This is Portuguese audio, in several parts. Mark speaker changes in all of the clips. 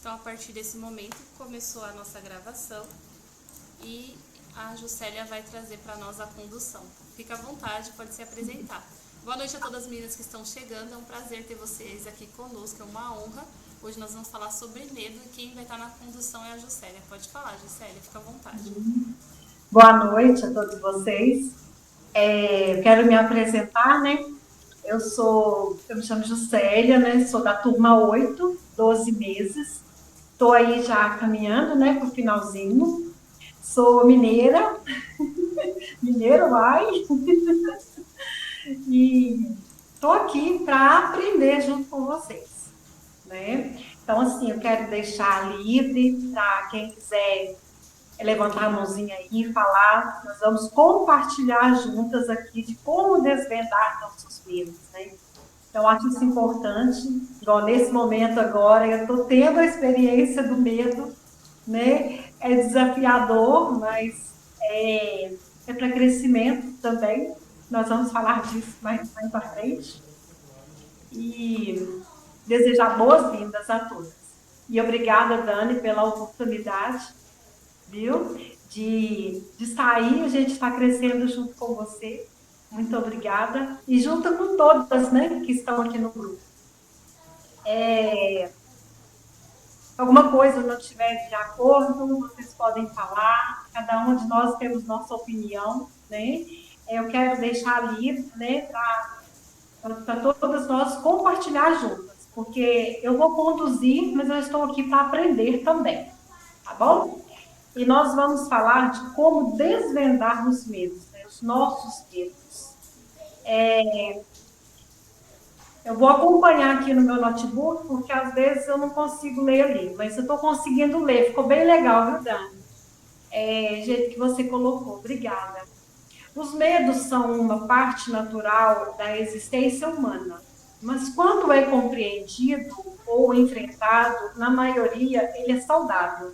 Speaker 1: Então, a partir desse momento, começou a nossa gravação e a Juscelia vai trazer para nós a condução. Fica à vontade, pode se apresentar. Boa noite a todas as meninas que estão chegando, é um prazer ter vocês aqui conosco, é uma honra. Hoje nós vamos falar sobre medo e quem vai estar na condução é a Juscelia. Pode falar, Juscelia, fica à vontade.
Speaker 2: Boa noite a todos vocês. Eu quero me apresentar, né? Eu me chamo Juscelia, né? Sou da turma 8, 12 meses. Estou aí já caminhando, né, para o finalzinho. Sou mineira, mineiro, vai. E estou aqui para aprender junto com vocês, né? Então, assim, eu quero deixar livre para quem quiser levantar a mãozinha aí e falar. Nós vamos compartilhar juntas aqui de como desvendar nossos medos, né? Então, acho isso importante. Igual nesse momento agora, eu estou tendo a experiência do medo, né? É desafiador, mas é para crescimento também. Nós vamos falar disso mais para frente. E desejar boas-vindas a todas. E obrigada, Dani, pela oportunidade, viu? De estar aí, a gente está crescendo junto com você. Muito obrigada. E junto com todas, né, que estão aqui no grupo. Alguma coisa não estiver de acordo, vocês podem falar. Cada uma de nós temos nossa opinião, né? Eu quero deixar livre, né, para todas nós compartilhar juntas, porque eu vou conduzir, mas eu estou aqui para aprender também, tá bom? E nós vamos falar de como desvendar os medos, né? Os nossos medos. Eu vou acompanhar aqui no meu notebook, porque às vezes eu não consigo ler ali, mas eu estou conseguindo ler. Ficou bem legal, viu, Dani? Jeito que você colocou. Obrigada. Os medos são uma parte natural da existência humana, mas quando é compreendido ou enfrentado, na maioria, ele é saudável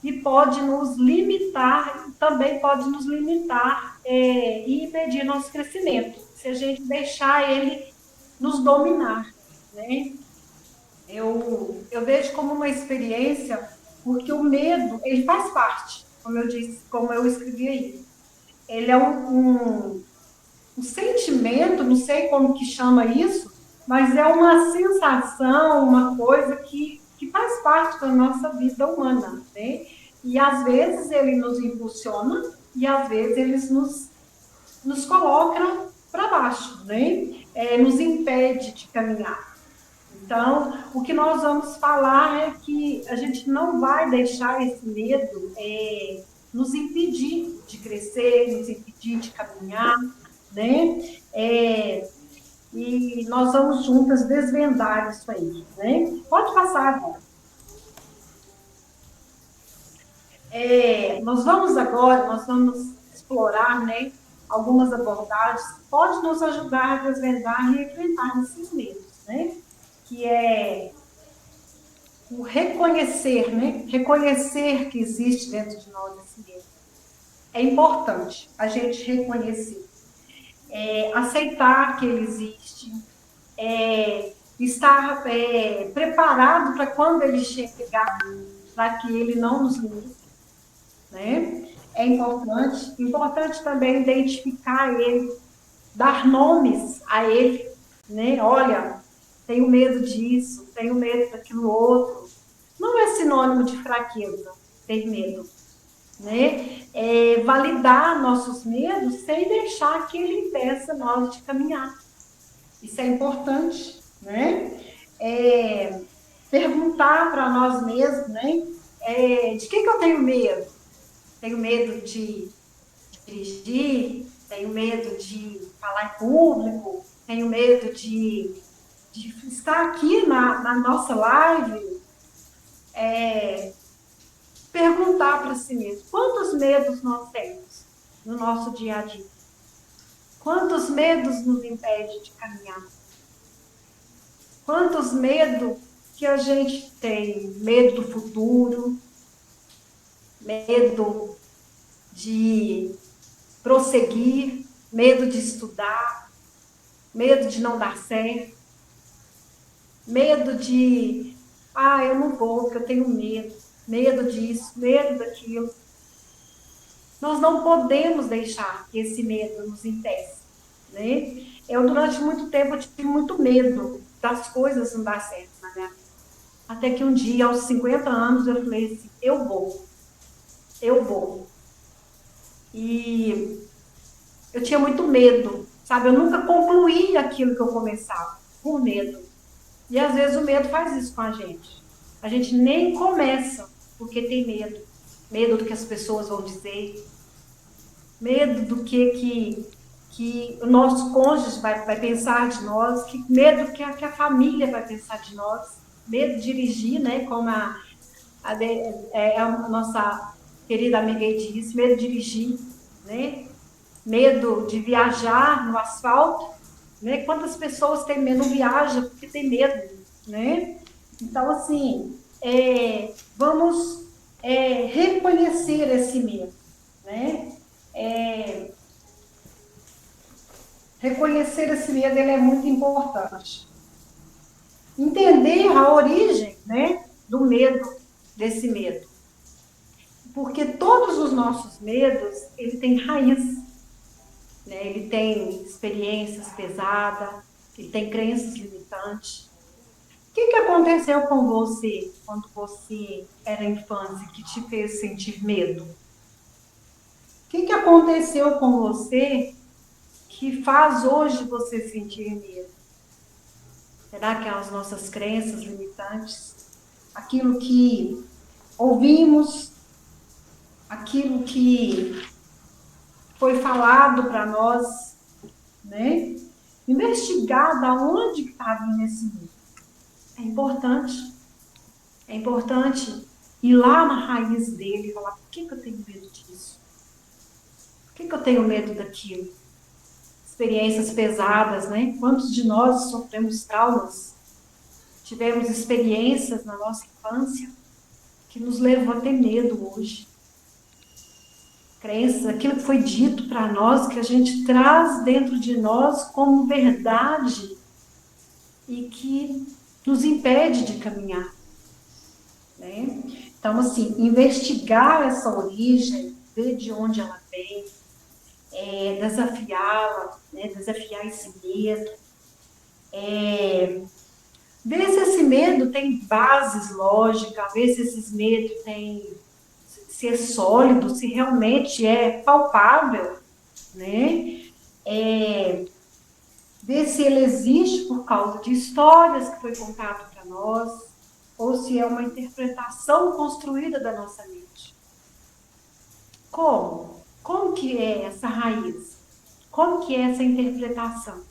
Speaker 2: e pode nos limitar, também pode nos limitar e impedir nosso crescimento, se a gente deixar ele nos dominar, né? Eu vejo como uma experiência, porque o medo, ele faz parte, como eu disse, como eu escrevi aí. Ele é um sentimento, não sei como que chama isso, mas é uma sensação, uma coisa que faz parte da nossa vida humana, né? E às vezes ele nos impulsiona e às vezes ele nos coloca para baixo, né? Nos impede de caminhar. Então, o que nós vamos falar é que a gente não vai deixar esse medo nos impedir de crescer, nos impedir de caminhar, né? E nós vamos juntas desvendar isso aí, né? Pode passar agora. Nós vamos explorar, né, algumas abordagens que podem nos ajudar a desvendar e enfrentar esses medos, né? Que é o reconhecer, né? Reconhecer que existe dentro de nós esse medo. É importante a gente reconhecer, aceitar que ele existe, estar preparado para quando ele chegar, para que ele não nos limite, né? É importante também identificar ele, dar nomes a ele, né? Olha, tenho medo disso, tenho medo daquilo outro. Não é sinônimo de fraqueza ter medo, né? Validar nossos medos sem deixar que ele impeça nós de caminhar. Isso é importante, né? Perguntar para nós mesmos, né? De que eu tenho medo? Tenho medo de dirigir, tenho medo de falar em público, tenho medo de estar aqui na nossa live. Perguntar para si mesmo, quantos medos nós temos no nosso dia a dia? Quantos medos nos impedem de caminhar? Quantos medos que a gente tem? Medo do futuro, medo de prosseguir, medo de estudar, medo de não dar certo, medo de Ah, eu não vou, porque eu tenho medo. Medo disso, medo daquilo. Nós não podemos deixar que esse medo nos impeça, né? Eu, durante muito tempo, eu tive muito medo das coisas não dar certo na minha vida. Até que um dia, aos 50 anos, eu falei assim, eu vou. E eu tinha muito medo, sabe? Eu nunca concluí aquilo que eu começava, por medo. E às vezes o medo faz isso com a gente. A gente nem começa porque tem medo. Medo do que as pessoas vão dizer, medo do que o nosso cônjuge vai pensar de nós, medo que a família vai pensar de nós, medo de dirigir, né? Como a nossa querida amiga aí disse, medo de dirigir, né? Medo de viajar no asfalto, né? Quantas pessoas têm medo, não viajam porque tem medo, né? Então, assim, vamos reconhecer esse medo, né? É, reconhecer esse medo, ele é muito importante. Entender a origem, né, do medo, desse medo. Porque todos os nossos medos, ele tem raiz, né? Ele tem experiências pesadas, ele tem crenças limitantes. O que aconteceu com você quando você era infância que te fez sentir medo? O que aconteceu com você que faz hoje você sentir medo? Será que é as nossas crenças limitantes? Aquilo que ouvimos, aquilo que foi falado para nós, né? Investigar da onde está vindo esse medo. É importante. É importante ir lá na raiz dele e falar, por que eu tenho medo disso? Por que eu tenho medo daquilo? Experiências pesadas, né? Quantos de nós sofremos traumas? Tivemos experiências na nossa infância que nos levou a ter medo hoje. Crenças, aquilo que foi dito para nós, que a gente traz dentro de nós como verdade e que nos impede de caminhar, né? Então, assim, investigar essa origem, ver de onde ela vem, desafiá-la, né? Desafiar esse medo, ver se esse medo tem bases lógicas, ver se esses medos têm, se é sólido, se realmente é palpável, né? Ver se ele existe por causa de histórias que foi contado para nós, ou se é uma interpretação construída da nossa mente. Como? Como que é essa raiz? Como que é essa interpretação?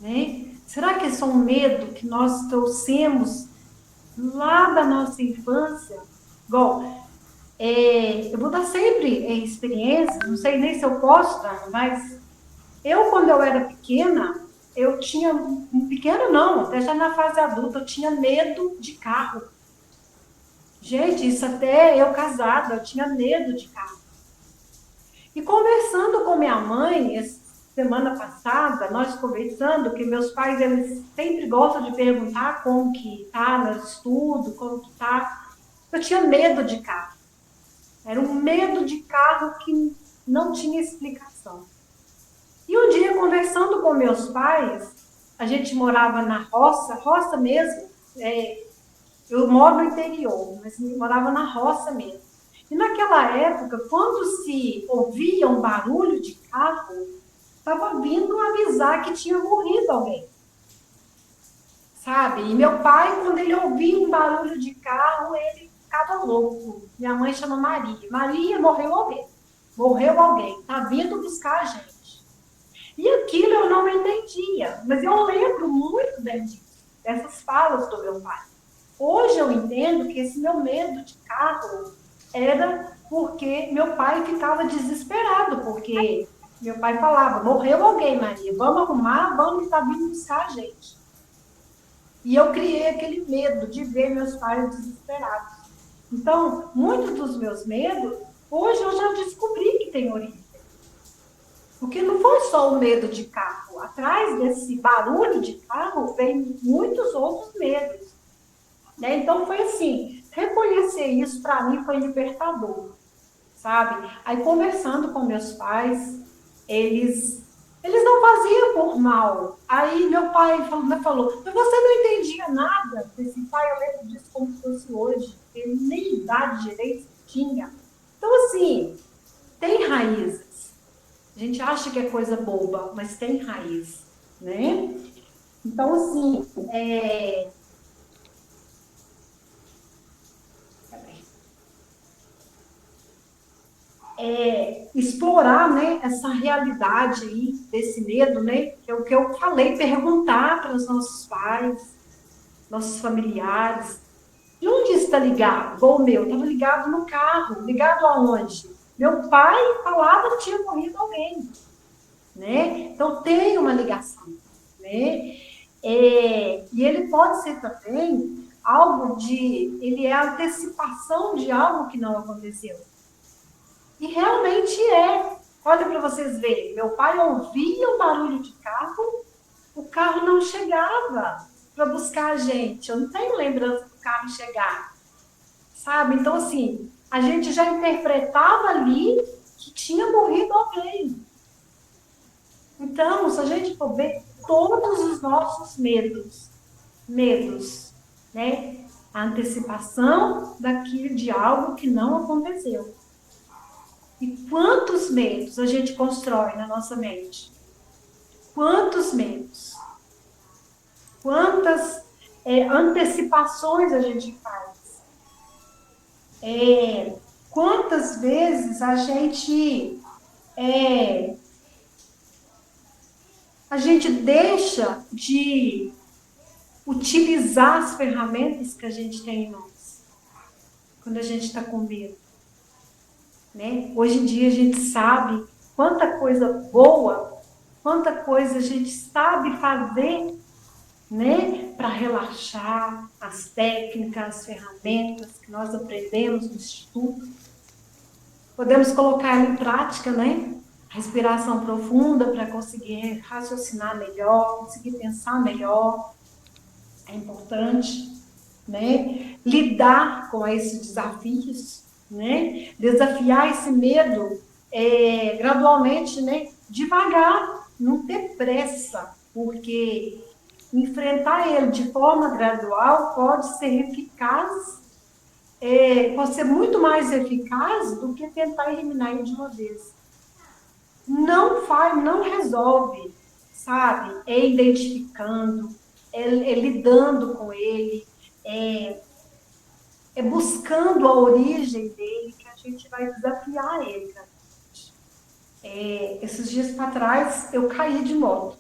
Speaker 2: Né? Será que é só um medo que nós trouxemos lá da nossa infância? Bom, eu vou dar sempre experiências, não sei nem se eu posso dar, mas eu, quando eu era pequena, eu tinha, pequena não, até já na fase adulta, eu tinha medo de carro. Gente, isso até eu casada, eu tinha medo de carro. E conversando com minha mãe, semana passada, nós conversando, que meus pais, eles sempre gostam de perguntar como que tá no estudo, como que tá. Eu tinha medo de carro. Era um medo de carro que não tinha explicação. E um dia, conversando com meus pais, a gente morava na roça, roça mesmo, eu moro no interior, mas morava na roça mesmo. E naquela época, quando se ouvia um barulho de carro, estava vindo avisar que tinha morrido alguém. Sabe? E meu pai, quando ele ouvia um barulho de carro, ele ficava louco. Minha mãe chama Maria. Maria, morreu alguém. Morreu alguém. Está vindo buscar a gente. E aquilo eu não entendia. Mas eu lembro muito bem disso, dessas falas do meu pai. Hoje eu entendo que esse meu medo de carro era porque meu pai ficava desesperado, porque meu pai falava, morreu alguém, Maria, vamos arrumar, vamos estar vindo buscar a gente. E eu criei aquele medo de ver meus pais desesperados. Então, muitos dos meus medos, hoje eu já descobri que tem origem. Porque não foi só o medo de carro. Atrás desse barulho de carro, vem muitos outros medos. né? Então foi assim, reconhecer isso para mim foi libertador, sabe? Aí conversando com meus pais, eles não faziam por mal. Aí meu pai falou, mas você não entendia nada desse pai, eu lembro disso como se fosse hoje, ele nem idade direito tinha. Então assim, tem raízes. A gente acha que é coisa boba, mas tem raiz, né? Então assim, explorar, né, essa realidade aí, desse medo, né, que é o que eu falei, perguntar para os nossos pais, nossos familiares, de onde está ligado? Igual o meu, estava ligado no carro, ligado aonde? Meu pai falava que tinha morrido alguém, né? Então tem uma ligação, né? E ele pode ser também ele é a antecipação de algo que não aconteceu. E realmente é. Olha para vocês verem, meu pai ouvia o barulho de carro, o carro não chegava para buscar a gente. Eu não tenho lembrança do carro chegar, sabe? Então, assim, a gente já interpretava ali que tinha morrido alguém. Então, se a gente for ver todos os nossos medos, né? A antecipação daquilo de algo que não aconteceu. E quantos medos a gente constrói na nossa mente? Quantos medos? Quantas antecipações a gente faz? Quantas vezes a gente deixa de utilizar as ferramentas que a gente tem em nós, quando a gente está com medo, né? Hoje em dia a gente sabe quanta coisa boa, quanta coisa a gente sabe fazer, né, para relaxar, as técnicas, as ferramentas que nós aprendemos no instituto. Podemos colocar em prática, né? Respiração profunda para conseguir raciocinar melhor, conseguir pensar melhor. É importante, né? Lidar com esses desafios, né? Desafiar esse medo gradualmente, né? Devagar, não ter pressa, porque enfrentar ele de forma gradual pode ser eficaz, pode ser muito mais eficaz do que tentar eliminar ele de uma vez. Não faz, não resolve, sabe? É identificando, é lidando com ele, é buscando a origem dele que a gente vai desafiar ele. Esses dias para trás eu caí de moto,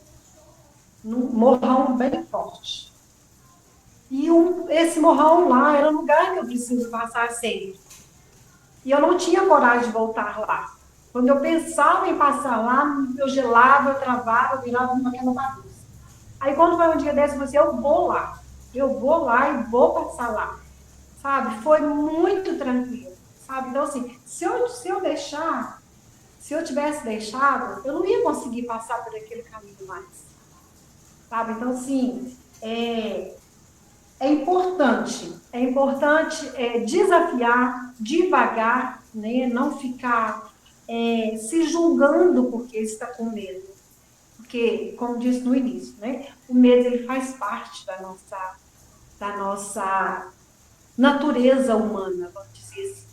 Speaker 2: num morrão bem forte. E esse morrão lá era um lugar que eu preciso passar sempre. E eu não tinha coragem de voltar lá. Quando eu pensava em passar lá, eu gelava, eu travava, eu virava aquela bagunça. Aí quando foi um dia desse, eu falei assim, eu vou lá e vou passar lá. Sabe? Foi muito tranquilo, sabe? Então, assim, se eu tivesse deixado, eu não ia conseguir passar por aquele caminho mais, sabe? Então, assim, é importante desafiar devagar, né? Não ficar se julgando porque está com medo. Porque, como disse no início, né? O medo ele faz parte da nossa natureza humana, vamos dizer assim,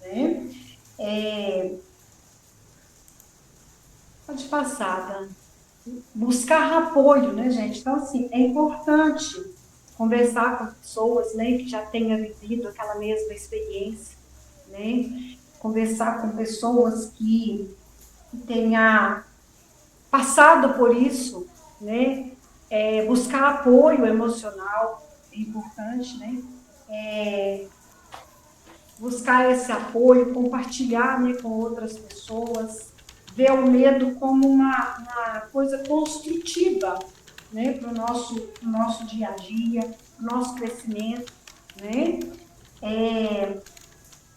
Speaker 2: né? Pode passar, Dan. Buscar apoio, né, gente? Então, assim, é importante conversar com pessoas, né, que já tenham vivido aquela mesma experiência, né? Conversar com pessoas que tenham passado por isso, né? Buscar apoio emocional é importante, né? Buscar esse apoio, compartilhar, né, com outras pessoas, ver o medo como uma coisa construtiva, né, para o nosso dia a dia, para o nosso crescimento, né?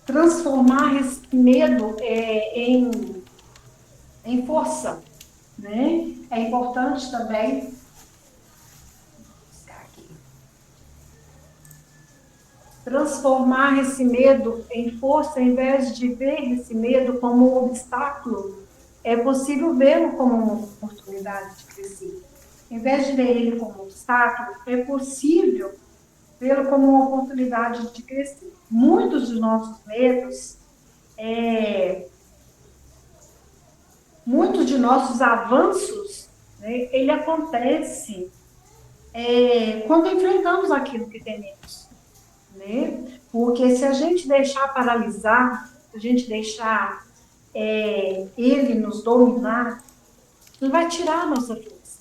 Speaker 2: Transformar esse medo em força, né? É importante também. Vou buscar aqui. transformar esse medo em força, ao invés de ver esse medo como um obstáculo, é possível vê-lo como uma oportunidade de crescer. Em vez de ver ele como um obstáculo, é possível vê-lo como uma oportunidade de crescer. Muitos dos nossos medos, muitos de nossos avanços, né, ele acontece quando enfrentamos aquilo que tememos, né? Porque se a gente deixar paralisar, se a gente deixar ele nos dominar, ele vai tirar a nossa força,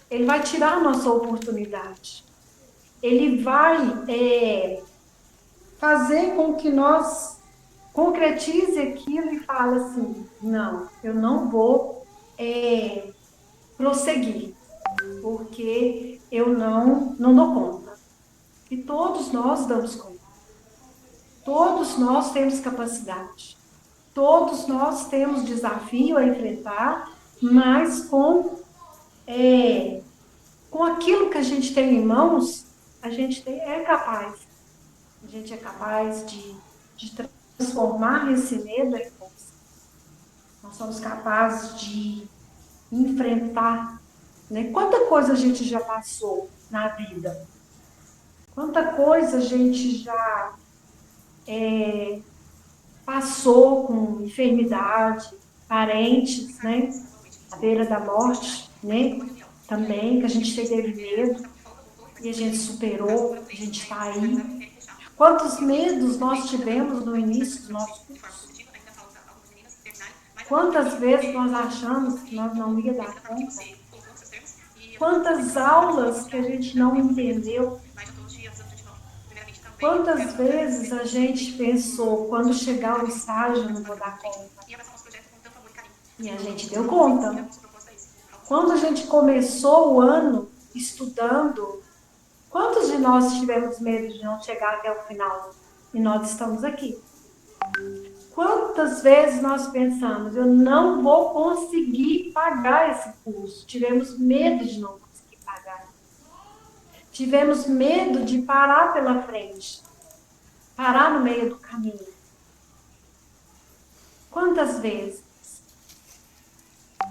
Speaker 2: ele vai tirar a nossa oportunidade, ele vai fazer com que nós concretize aquilo e fale assim, não, eu não vou prosseguir, porque eu não dou conta. E todos nós damos conta. Todos nós temos capacidade. Todos nós temos desafio a enfrentar, mas com aquilo que a gente tem em mãos, a gente é capaz. A gente é capaz de transformar esse medo em força. Nós somos capazes de enfrentar, né? Quanta coisa a gente já passou na vida. Quanta coisa a gente já passou com enfermidade, parentes, né? À beira da morte, né? Também, que a gente teve medo e a gente superou, a gente está aí. Quantos medos nós tivemos no início do nosso curso? Quantas vezes nós achamos que nós não ia dar conta? Quantas aulas que a gente não entendeu? Quantas vezes a gente pensou, quando chegar o estágio, eu não vou dar conta? E a gente deu conta. Quando a gente começou o ano estudando, quantos de nós tivemos medo de não chegar até o final? E nós estamos aqui. Quantas vezes nós pensamos, eu não vou conseguir pagar esse curso? Tivemos medo de não conseguir pagar. Tivemos medo de parar pela frente, parar no meio do caminho. Quantas vezes?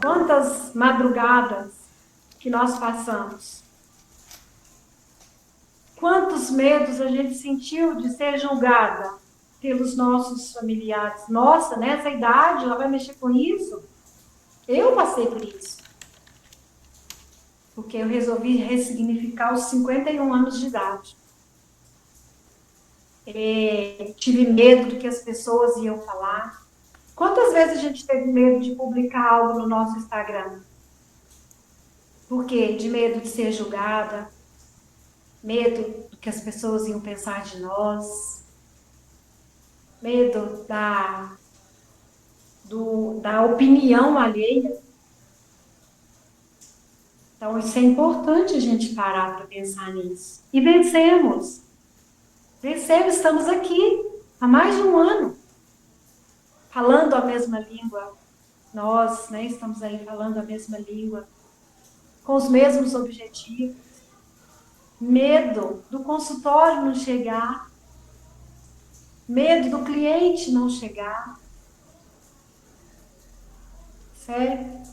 Speaker 2: Quantas madrugadas que nós passamos? Quantos medos a gente sentiu de ser julgada pelos nossos familiares? Nossa, nessa idade ela vai mexer com isso? Eu passei por isso. Porque eu resolvi ressignificar os 51 anos de idade. Tive medo do que as pessoas iam falar. Quantas vezes a gente teve medo de publicar algo no nosso Instagram? Por quê? De medo de ser julgada, medo do que as pessoas iam pensar de nós, medo da opinião alheia. Então, isso é importante a gente parar para pensar nisso. E vencemos. Vencemos, estamos aqui há mais de um ano, falando a mesma língua. Nós, né, estamos aí falando a mesma língua, com os mesmos objetivos. Medo do consultório não chegar, medo do cliente não chegar, certo?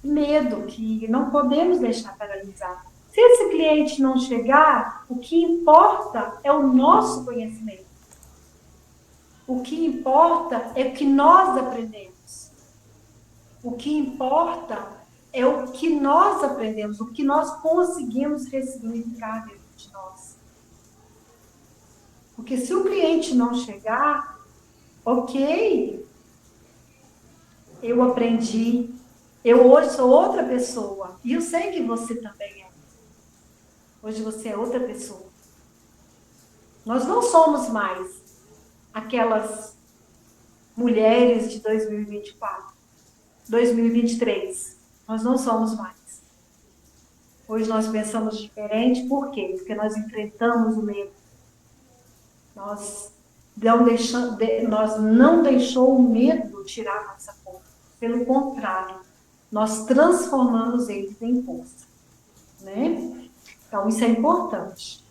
Speaker 2: Medo que não podemos deixar paralisar. Se esse cliente não chegar, o que importa é o nosso conhecimento. O que importa é o que nós aprendemos. O que importa é o que nós aprendemos, o que nós conseguimos ressignificar dentro de nós. Porque se o cliente não chegar, ok, eu aprendi, eu hoje sou outra pessoa, e eu sei que você também é. Hoje você é outra pessoa. Nós não somos mais aquelas mulheres de 2024, 2023. Nós não somos mais. Hoje nós pensamos diferente, por quê? Porque nós enfrentamos o medo. Nós não deixou o medo tirar nossa força. Pelo contrário, nós transformamos ele em força. Né? Então, isso é importante.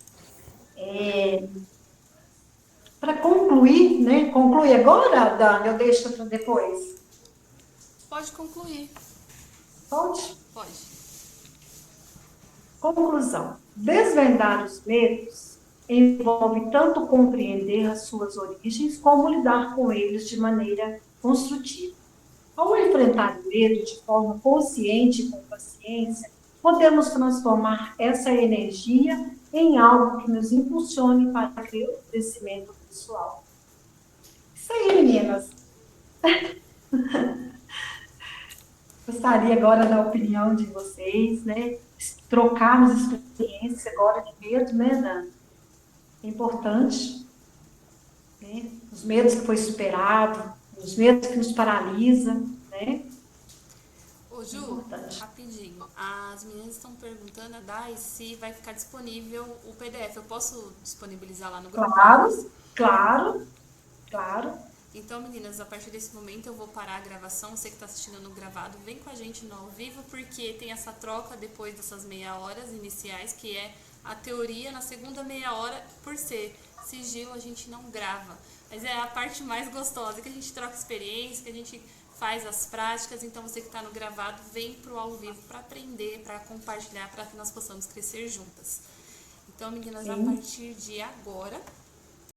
Speaker 2: Para concluir, né? Conclui agora, Dani, eu deixo para depois.
Speaker 1: Pode concluir.
Speaker 2: Pode?
Speaker 1: Pode.
Speaker 2: Conclusão. Desvendar os medos envolve tanto compreender as suas origens como lidar com eles de maneira construtiva. Ao enfrentar o medo de forma consciente e com paciência, podemos transformar essa energia em algo que nos impulsione para o crescimento pessoal. Isso aí, meninas. Gostaria agora da opinião de vocês, né? Trocarmos experiência agora de medo, né, Dani? É importante, né? Os medos que foi superado, os medos que nos paralisam, né?
Speaker 1: Ô
Speaker 2: É
Speaker 1: Ju,
Speaker 2: importante.
Speaker 1: rapidinho. As meninas estão perguntando, a Dai, se vai ficar disponível o PDF. Eu posso disponibilizar lá no grupo para
Speaker 2: Claro,
Speaker 1: elas?
Speaker 2: claro, claro.
Speaker 1: Então, meninas, a partir desse momento eu vou parar a gravação. Você que está assistindo no gravado, vem com a gente no ao vivo, porque tem essa troca depois dessas meia horas iniciais, que é a teoria. Na segunda meia hora, por ser sigilo, a gente não grava. Mas é a parte mais gostosa, que a gente troca experiência, que a gente faz as práticas. Então, você que está no gravado, vem pro ao vivo para aprender, para compartilhar, para que nós possamos crescer juntas. Então, meninas, a
Speaker 2: Sim.
Speaker 1: partir de agora,